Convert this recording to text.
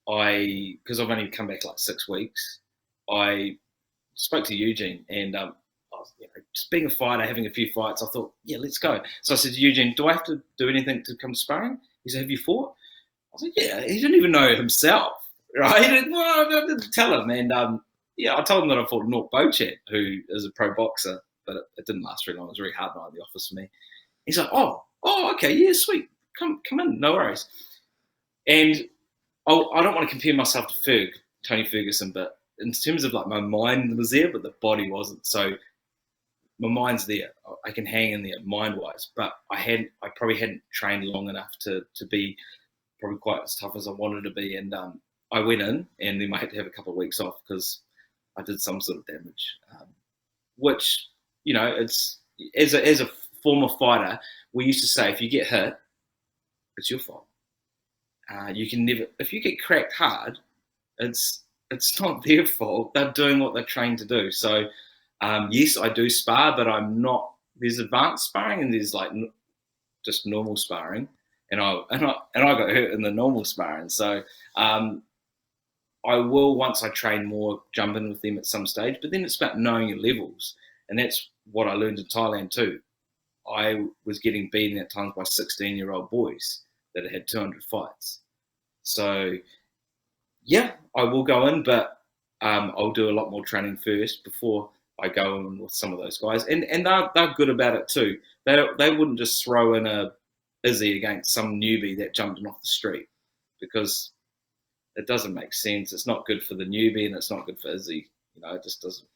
because I've only come back like 6 weeks, I spoke to Eugene, and I was, just being a fighter, having a few fights, I thought, yeah, let's go. So I said to Eugene, do I have to do anything to come to sparring? He said, have you fought? I was like, yeah. He didn't even know himself, right? I didn't tell him. And I told him that I fought Nork Bochet, who is a pro boxer, but it didn't last very long. It was a very hard night in the office for me. He's like, oh, okay, yeah, sweet. Come in, no worries. And I don't want to compare myself to Tony Ferguson, but in terms of like my mind was there, but the body wasn't. So my mind's there. I can hang in there mind-wise, but I probably hadn't trained long enough to be probably quite as tough as I wanted to be. And I went in, and then I had to have a couple of weeks off because I did some sort of damage, which, it's as a former fighter, we used to say, if you get hit, it's your fault. You can never, if you get cracked hard, it's not their fault. They're doing what they're trained to do. So, yes, I do spar, but I'm not. There's advanced sparring and there's like just normal sparring, and I got hurt in the normal sparring. So, I will, once I train more, jump in with them at some stage. But then it's about knowing your levels, and that's what I learned in Thailand too. I was getting beaten at times by 16-year-old boys that had 200 fights. So, yeah, I will go in, but I'll do a lot more training first before I go in with some of those guys. And they're good about it too. They wouldn't just throw in a Izzy against some newbie that jumped in off the street, because it doesn't make sense. It's not good for the newbie, and it's not good for Izzy. It just doesn't.